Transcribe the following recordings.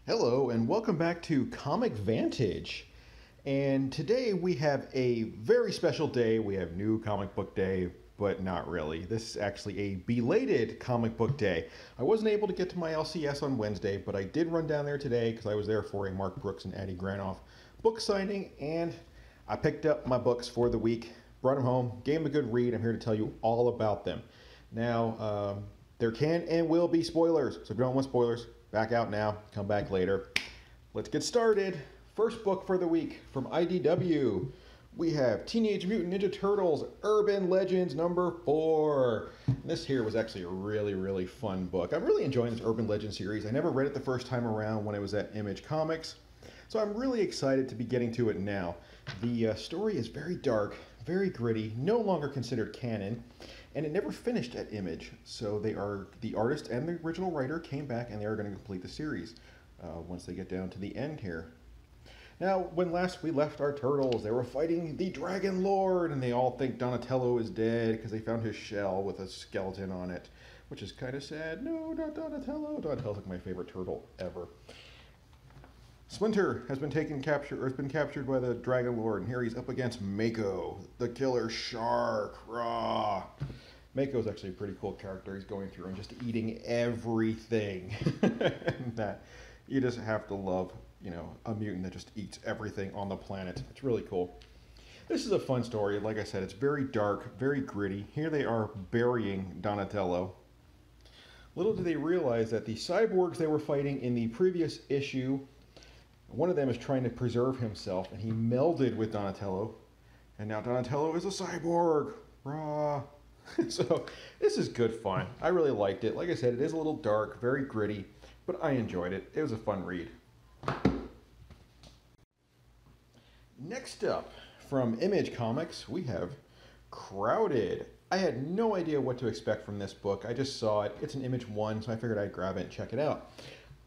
Hello and welcome back to Comic Vantage. And today we have a very special day. We have new comic book day, but not really. This is actually a belated comic book day. I wasn't able to get to my LCS on Wednesday, but I did run down there today because I was there for a Mark Brooks and Addie Granoff book signing, and I picked up my books for the week, brought them home, gave them a good read. I'm here to tell you all about them. Now, there can and will be spoilers, so if you don't want spoilers, back out now, come back later. Let's get started. First book for the week from IDW. We have Teenage Mutant Ninja Turtles Urban Legends number 4. This here was actually a really fun book. I'm really enjoying this Urban Legends series. I never read it the first time around when it was at Image Comics, so I'm really excited to be getting to it now. The story is very dark, very gritty, no longer considered canon, and it never finished at Image. So the artist and the original writer came back and they are going to complete the series once they get down to the end here. Now, when last we left our turtles, they were fighting the Dragon Lord, and they all think Donatello is dead because they found his shell with a skeleton on it, which is kind of sad. No, not Donatello. Donatello's like my favorite turtle ever. Splinter has been captured by the Dragon Lord, and here he's up against Mako, the killer shark. Rah! Mako is actually a pretty cool character. He's going through and just eating everything. That you just have to love, a mutant that just eats everything on the planet. It's really cool. This is a fun story. Like I said, it's very dark, very gritty. Here they are burying Donatello. Little do they realize that the cyborgs they were fighting in the previous issue, one of them is trying to preserve himself, and he melded with Donatello, and now Donatello is a cyborg. Rah! So this is good fun. I really liked it. Like I said, it is a little dark, very gritty, but I enjoyed it. It was a fun read. Next up, from Image Comics, we have Crowded. I had no idea what to expect from this book. I just saw it. It's an Image 1, so I figured I'd grab it and check it out.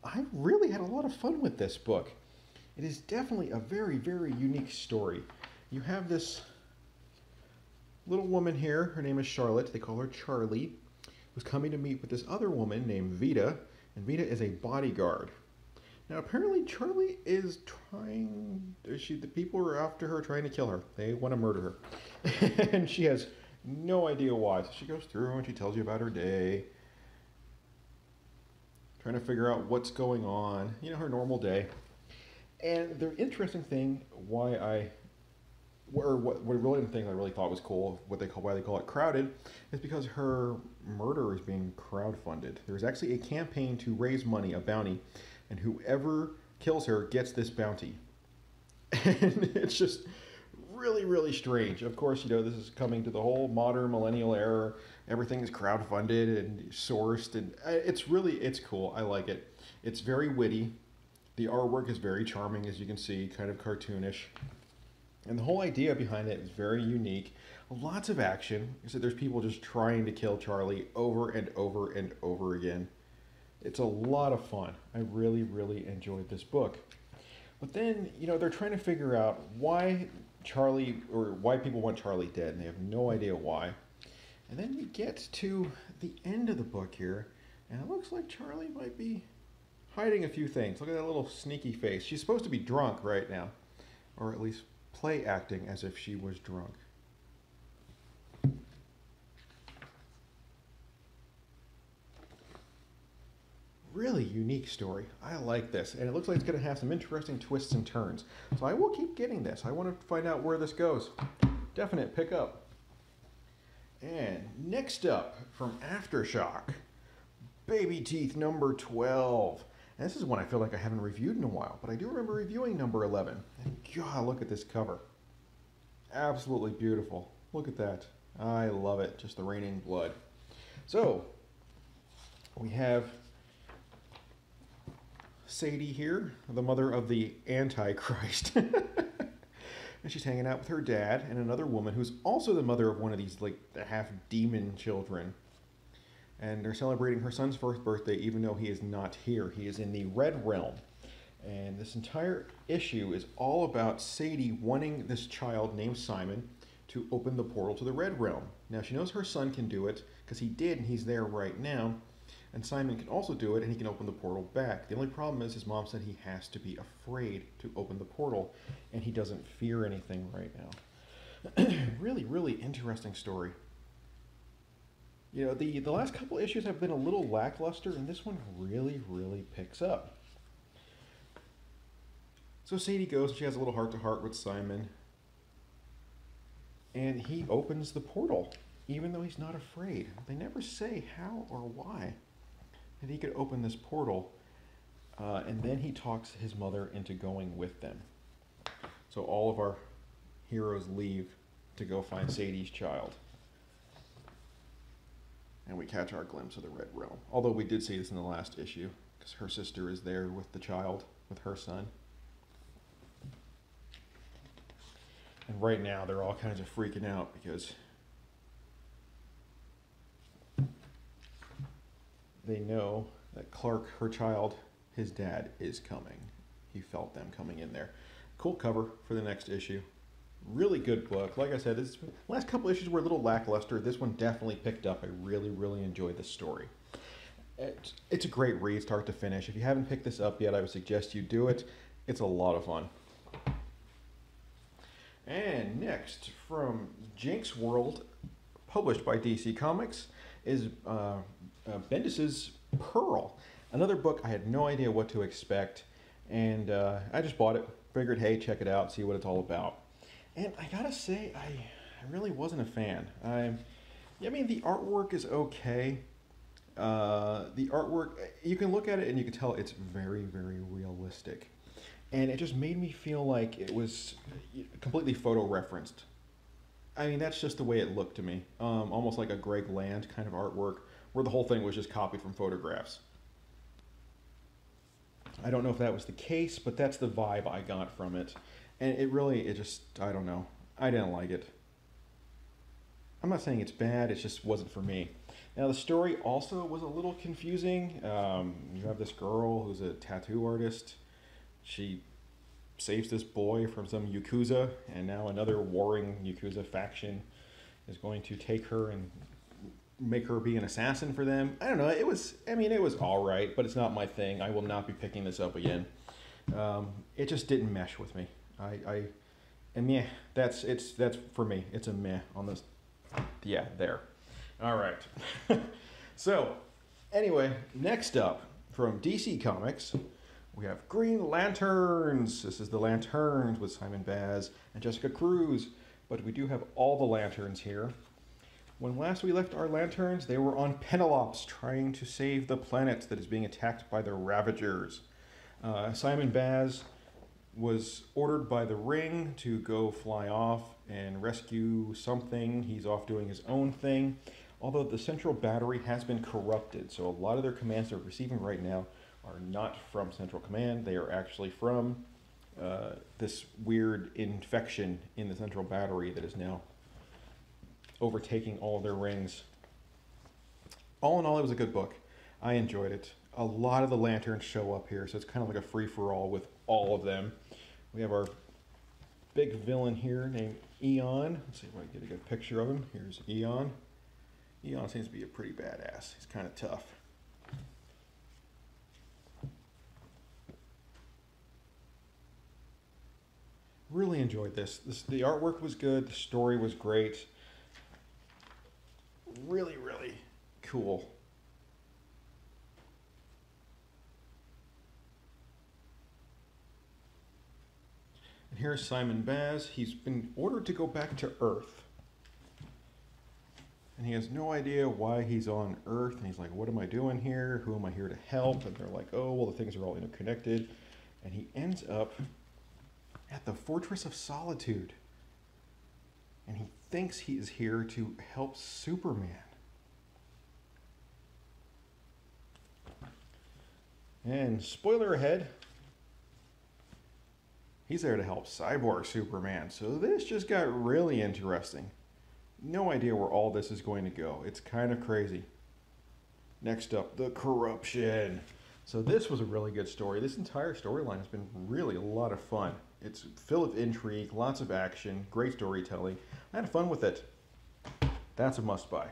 I really had a lot of fun with this book. It is definitely a very unique story. You have this little woman here. Her name is Charlotte. They call her Charlie, who's coming to meet with this other woman named Vita, and Vita is a bodyguard. Now, apparently, Charlie is the people are after her, trying to kill her. They want to murder her. And she has no idea why. So she goes through and she tells you about her day, trying to figure out what's going on, her normal day. And the interesting thing, what I really thought was cool, why they call it Crowded, is because her murder is being crowdfunded. There's actually a campaign to raise money, a bounty, and whoever kills her gets this bounty. And it's just really strange. Of course, this is coming to the whole modern millennial era. Everything is crowdfunded and sourced, and it's cool. I like it. It's very witty. The artwork is very charming, as you can see, kind of cartoonish. And the whole idea behind it is very unique. Lots of action. So there's people just trying to kill Charlie over and over again. It's a lot of fun. I really enjoyed this book. But then, they're trying to figure out why people want Charlie dead, and they have no idea why. And then we get to the end of the book here, and it looks like Charlie might be hiding a few things. Look at that little sneaky face. She's supposed to be drunk right now, or at least play acting as if she was drunk. Really unique story. I like this, and it looks like it's going to have some interesting twists and turns. So I will keep getting this. I want to find out where this goes. Definite pickup. And next up, from Aftershock, Baby Teeth number 12. And this is one I feel like I haven't reviewed in a while, but I do remember reviewing number 11. And God, look at this cover. Absolutely beautiful. Look at that. I love it. Just the raining blood. So, we have Sadie here, the mother of the Antichrist. And she's hanging out with her dad and another woman who's also the mother of one of these, the half-demon children. And they're celebrating her son's first birthday, even though he is not here. He is in the Red Realm. And this entire issue is all about Sadie wanting this child named Simon to open the portal to the Red Realm. Now, she knows her son can do it, because he did, and he's there right now. And Simon can also do it, and he can open the portal back. The only problem is his mom said he has to be afraid to open the portal, and he doesn't fear anything right now. Really, really interesting story. You know, the last couple issues have been a little lackluster, and this one really, really picks up. So Sadie goes, and she has a little heart-to-heart with Simon, and he opens the portal, even though he's not afraid. They never say how or why that he could open this portal, and then he talks his mother into going with them. So all of our heroes leave to go find Sadie's child. And we catch our glimpse of the Red Realm. Although we did see this in the last issue, because her sister is there with the child, with her son. And right now they're all kinds of freaking out because they know that Clark, her child, his dad, is coming. He felt them coming in there. Cool cover for the next issue. Really good book. Like I said, this last couple issues were a little lackluster. This one definitely picked up. I really, really enjoyed this story. It's a great read, start to finish. If you haven't picked this up yet, I would suggest you do it. It's a lot of fun. And next, from Jinx World, published by DC Comics, is Bendis's Pearl. Another book I had no idea what to expect, and I just bought it. Figured, hey, check it out, see what it's all about. And I gotta say, I really wasn't a fan. I mean, the artwork is okay. The artwork, you can look at it and you can tell it's very, very realistic. And it just made me feel like it was completely photo-referenced. I mean, that's just the way it looked to me. Almost like a Greg Land kind of artwork, where the whole thing was just copied from photographs. I don't know if that was the case, but that's the vibe I got from it. And I don't know. I didn't like it. I'm not saying it's bad, it just wasn't for me. Now, the story also was a little confusing. You have this girl who's a tattoo artist. She saves this boy from some Yakuza, and now another warring Yakuza faction is going to take her and make her be an assassin for them. I don't know. It was all right, but it's not my thing. I will not be picking this up again. It just didn't mesh with me. And yeah, that's for me. It's a meh on this. Yeah, there. All right. So, anyway, next up from DC Comics, we have Green Lanterns. This is the Lanterns with Simon Baz and Jessica Cruz, but we do have all the Lanterns here. When last we left our Lanterns, they were on Penelops trying to save the planet that is being attacked by the Ravagers. Simon Baz was ordered by the Ring to go fly off and rescue something. He's off doing his own thing, although the central battery has been corrupted, so a lot of their commands they're receiving right now are not from Central Command. They are actually from this weird infection in the central battery that is now overtaking all of their rings. All in all, it was a good book. I enjoyed it. A lot of the Lanterns show up here, so it's kind of like a free-for-all with all of them. We have our big villain here named Eon. Let's see if I can get a good picture of him. Here's Eon. Eon seems to be a pretty badass. He's kind of tough. Really enjoyed this. The artwork was good. The story was great. Really, really cool. And here's Simon Baz. He's been ordered to go back to Earth. And he has no idea why he's on Earth. And he's like, what am I doing here? Who am I here to help? And they're like, oh, well, the things are all interconnected. And he ends up at the Fortress of Solitude. And he thinks he is here to help Superman. And spoiler ahead, he's there to help Cyborg Superman. So this just got really interesting. No idea where all this is going to go. It's kind of crazy. Next up, the corruption. So this was a really good story. This entire storyline has been really a lot of fun. It's filled with intrigue, lots of action, great storytelling. I had fun with it. That's a must-buy.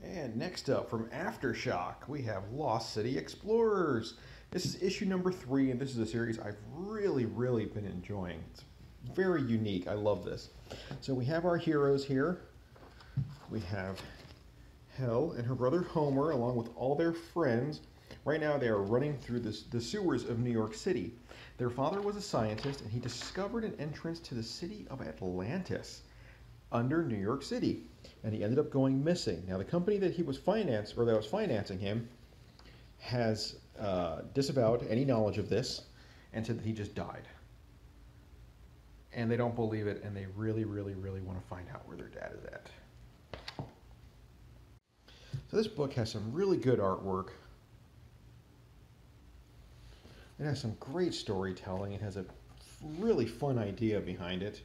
And next up from Aftershock, we have Lost City Explorers. This is issue number 3, and this is a series I've really been enjoying. It's very unique. I love this. So we have our heroes here. We have Hel and her brother Homer, along with all their friends. Right now they are running through the sewers of New York City. Their father was a scientist, and he discovered an entrance to the city of Atlantis under New York City, and he ended up going missing. Now the company that he was that was financing him has disavowed any knowledge of this and said that he just died. And they don't believe it, and they really want to find out where their dad is at. So this book has some really good artwork. It has some great storytelling. It has a really fun idea behind it.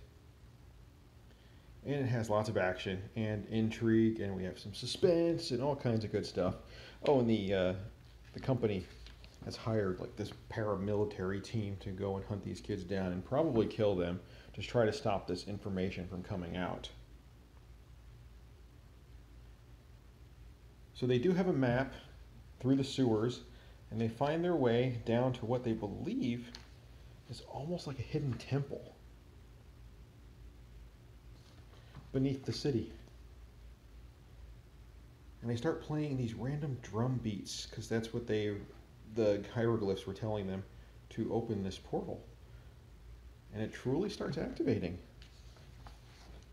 And it has lots of action and intrigue, and we have some suspense and all kinds of good stuff. Oh, and the company has hired like this paramilitary team to go and hunt these kids down and probably kill them to try to stop this information from coming out. So they do have a map through the sewers, and they find their way down to what they believe is almost like a hidden temple beneath the city. And they start playing these random drum beats because that's what the hieroglyphs were telling them to open this portal. And it truly starts activating.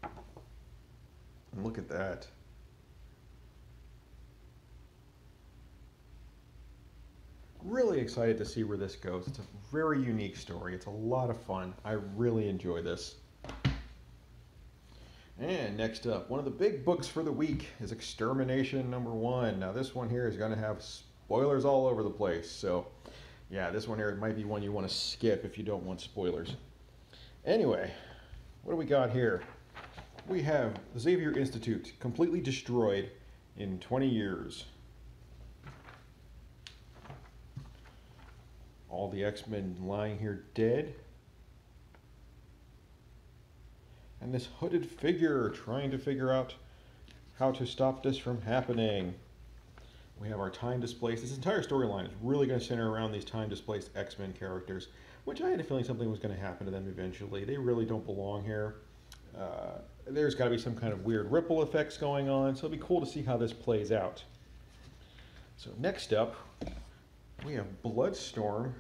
And look at that. Really excited to see where this goes. It's a very unique story. It's a lot of fun. I really enjoy this. And next up, one of the big books for the week is Extermination #1. Now this one here is going to have spoilers all over the place. So yeah, this one here might be one you want to skip if you don't want spoilers. Anyway, what do we got here? We have the Xavier Institute completely destroyed in 20 years. All the X-Men lying here dead. And this hooded figure trying to figure out how to stop this from happening. We have our time-displaced. This entire storyline is really going to center around these time-displaced X-Men characters, which I had a feeling something was going to happen to them eventually. They really don't belong here. There's got to be some kind of weird ripple effects going on, so it'll be cool to see how this plays out. So next up, we have Bloodstorm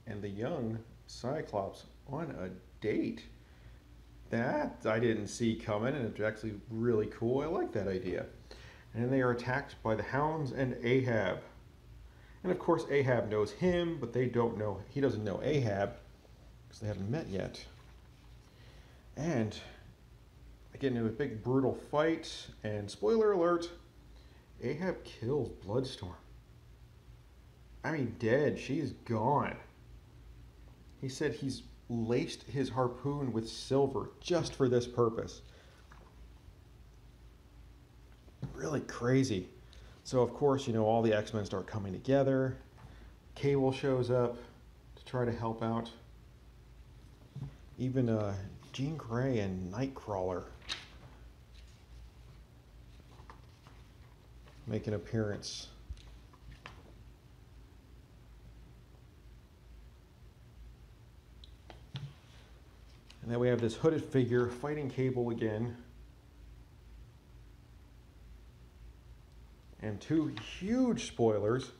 and the young Cyclops on a date. That I didn't see coming, and it's actually really cool. I like that idea. And they are attacked by the Hounds and Ahab. And of course Ahab knows him, but they don't know, he doesn't know Ahab because they haven't met yet. And they get into a big brutal fight, and spoiler alert, Ahab kills Bloodstorm. I mean, dead. She's gone. He said he's laced his harpoon with silver just for this purpose. Really crazy. So of course, you know, all the X-Men start coming together. Cable shows up to try to help out. Even Jean Grey and Nightcrawler make an appearance. And then we have this hooded figure fighting Cable again. And two huge spoilers.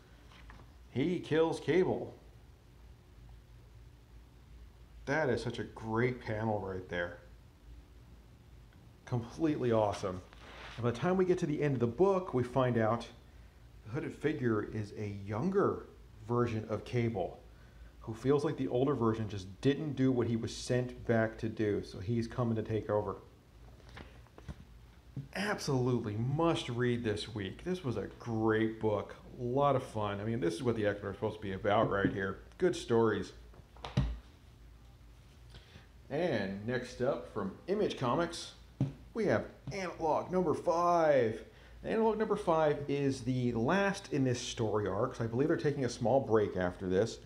He kills Cable. That is such a great panel right there. Completely awesome. And by the time we get to the end of the book, we find out the hooded figure is a younger version of Cable, who feels like the older version just didn't do what he was sent back to do, so he's coming to take over. Absolutely must read this week. This was a great book, a lot of fun. I mean, this is what the X-Men are supposed to be about right here. Good stories. And next up from Image Comics, we have Analog #5. Analog #5 is the last in this story arc, so I believe they're taking a small break after this.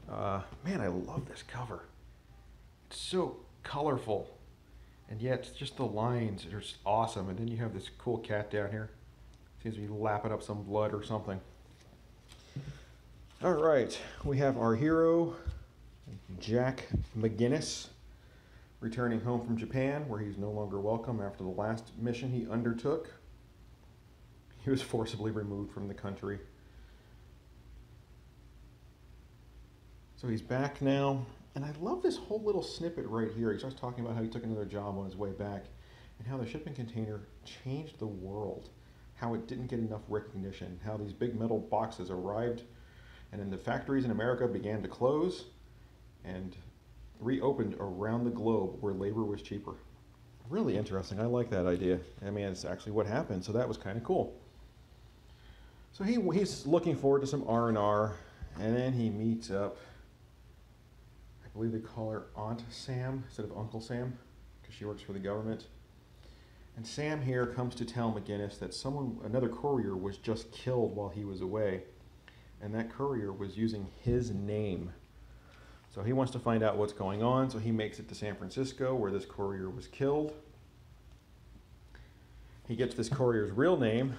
Man, I love this cover. It's so colorful, and yet just the lines are just awesome. And then you have this cool cat down here. Seems to be lapping up some blood or something. All right, we have our hero, Jack McGinnis, returning home from Japan, where he's no longer welcome after the last mission he undertook. He was forcibly removed from the country. So he's back now, and I love this whole little snippet right here. He starts talking about how he took another job on his way back, and how the shipping container changed the world, how it didn't get enough recognition, how these big metal boxes arrived, and then the factories in America began to close, and reopened around the globe where labor was cheaper. Really interesting. I like that idea. I mean, it's actually what happened, so that was kind of cool. So he's looking forward to some R&R, and then he meets up, I believe they call her Aunt Sam instead of Uncle Sam, because she works for the government. And Sam here comes to tell McGinnis that another courier was just killed while he was away, and that courier was using his name. So he wants to find out what's going on, so he makes it to San Francisco where this courier was killed. He gets this courier's real name,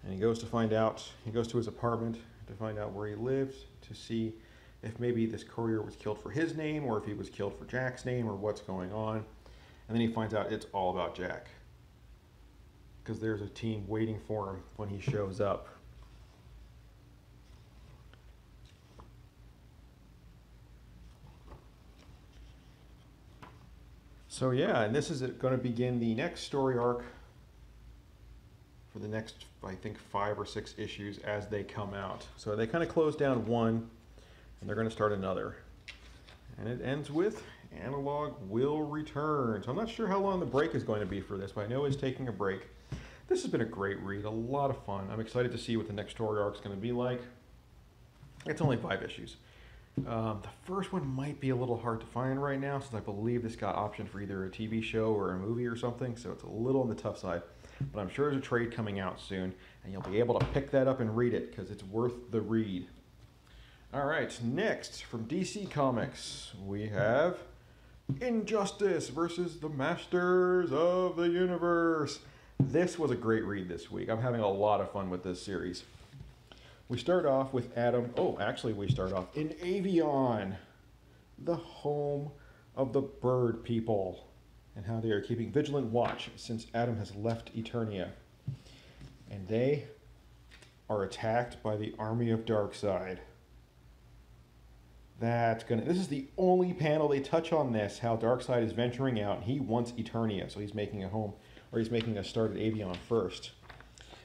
and he goes to his apartment to find out where he lived, to see if maybe this courier was killed for his name, or if he was killed for Jack's name, or what's going on. And then he finds out it's all about Jack, because there's a team waiting for him when he shows up. So yeah, and this is going to begin the next story arc for the next, I think, 5 or 6 issues as they come out. So they kind of close down one, and they're going to start another. And it ends with Analog will return. So I'm not sure how long the break is going to be for this, but I know he's taking a break. This has been a great read, a lot of fun. I'm excited to see what the next story arc is going to be like. It's only 5 issues. The first one might be a little hard to find right now, since I believe this got optioned for either a TV show or a movie or something, so it's a little on the tough side. But I'm sure there's a trade coming out soon, and you'll be able to pick that up and read it, because it's worth the read. All right, next from DC Comics, we have Injustice versus the Masters of the Universe. This was a great read this week. I'm having a lot of fun with this series. We start off with Adam. We start off in Avion, the home of the bird people, and how they are keeping vigilant watch since Adam has left Eternia. And they are attacked by the army of Darkseid. This is the only panel they touch on this, how Darkseid is venturing out, and he wants Eternia, so he's making a home, or he's making a start at Avion first.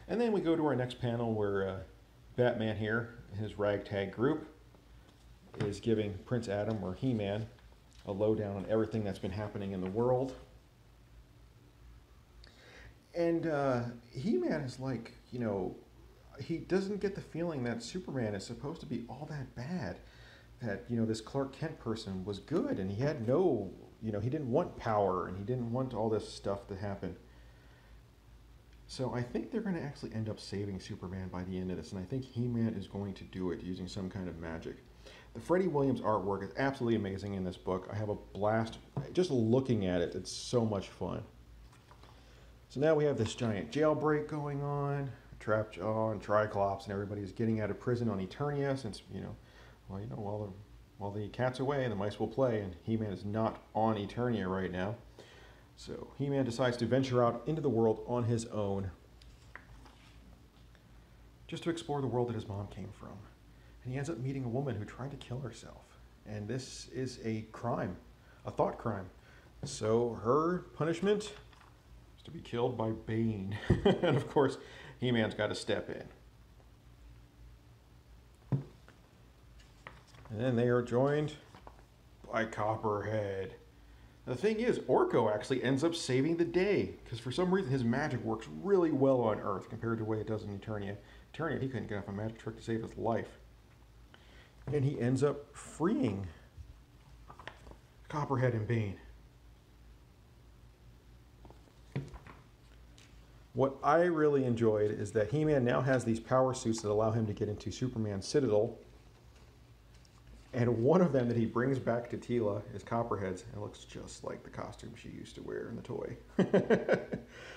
And then we go to our next panel where Batman here, his ragtag group, is giving Prince Adam, or He-Man, a lowdown on everything that's been happening in the world. And He-Man is like, he doesn't get the feeling that Superman is supposed to be all that bad. That, this Clark Kent person was good, and he had no, he didn't want power, and he didn't want all this stuff to happen. So I think they're going to actually end up saving Superman by the end of this, and I think He-Man is going to do it using some kind of magic. The Freddie Williams artwork is absolutely amazing in this book. I have a blast just looking at it. It's so much fun. So now we have this giant jailbreak going on, Trapjaw and Triclops, and everybody's getting out of prison on Eternia since, while the cat's away, the mice will play, and He-Man is not on Eternia right now. So He-Man decides to venture out into the world on his own, just to explore the world that his mom came from. And he ends up meeting a woman who tried to kill herself. And this is a crime, a thought crime. So her punishment is to be killed by Bane. And of course, He-Man's got to step in. And then they are joined by Copperhead. The thing is, Orko actually ends up saving the day, because for some reason his magic works really well on Earth compared to the way it does in Eternia. Eternia, he couldn't get off a magic trick to save his life. And he ends up freeing Copperhead and Bane. What I really enjoyed is that He-Man now has these power suits that allow him to get into Superman's Citadel. And one of them that he brings back to Tila is Copperhead's, and it looks just like the costume she used to wear in the toy.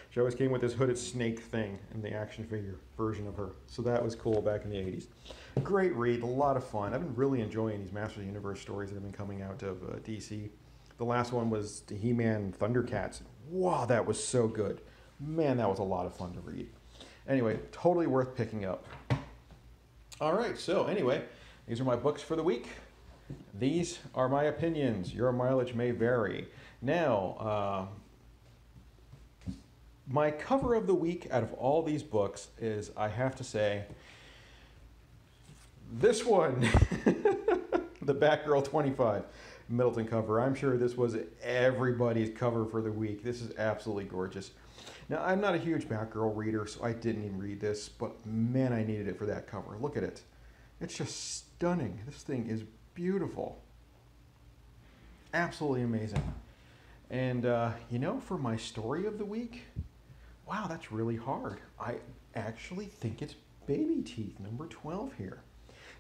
She always came with this hooded snake thing in the action figure version of her. So that was cool back in the 80s. Great read, a lot of fun. I've been really enjoying these Masters of the Universe stories that have been coming out of DC. The last one was the He-Man Thundercats. Wow, that was so good. Man, that was a lot of fun to read. Anyway, totally worth picking up. All right, so anyway, these are my books for the week. These are my opinions. Your mileage may vary. Now, my cover of the week out of all these books is, I have to say, this one, the Batgirl 25 Middleton cover. I'm sure this was everybody's cover for the week. This is absolutely gorgeous. Now, I'm not a huge Batgirl reader, so I didn't even read this, but man, I needed it for that cover. Look at it. It's just stunning. This thing is beautiful. Absolutely amazing. And, you know, for my story of the week, wow, that's really hard. I actually think it's Baby Teeth, number 12 here.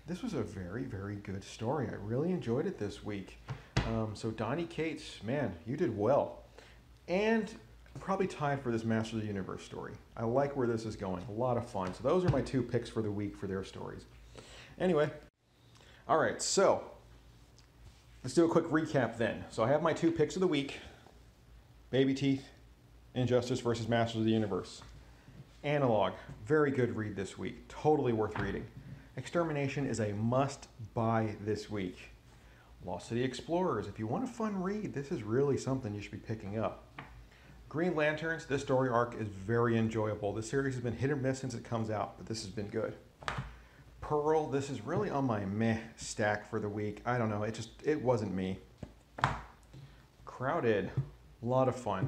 This was a very, very good story. I really enjoyed it this week. So Donnie Cates, man, you did well. And probably tied for this Master of the Universe story. I like where this is going. A lot of fun. So those are my two picks for the week for their stories. Anyway, all right, so let's do a quick recap then. So I have my two picks of the week. Baby Teeth, Injustice versus Masters of the Universe. Analog, very good read this week. Totally worth reading. Extermination is a must-buy this week. Lost City Explorers, if you want a fun read, this is really something you should be picking up. Green Lanterns, this story arc is very enjoyable. This series has been hit or miss since it comes out, but this has been good. Pearl, this is really on my meh stack for the week. I don't know, it wasn't me. Crowded, a lot of fun.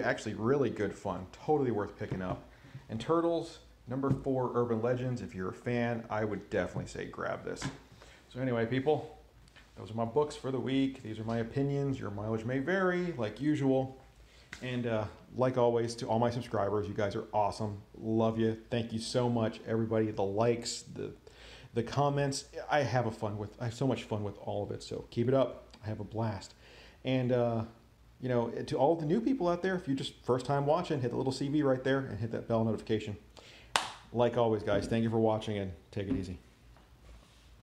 Actually, really good fun. Totally worth picking up. And Turtles, number 4, Urban Legends. If you're a fan, I would definitely say grab this. So anyway, people, those are my books for the week. These are my opinions. Your mileage may vary, like usual. And like always, to all my subscribers, you guys are awesome. Love you. Thank you so much, everybody. The likes, the comments. I have so much fun with all of it. So keep it up. I have a blast. And you know, to all the new people out there, if you're just first time watching, hit the little CV right there and hit that bell notification. Like always, guys, thank you for watching and take it easy.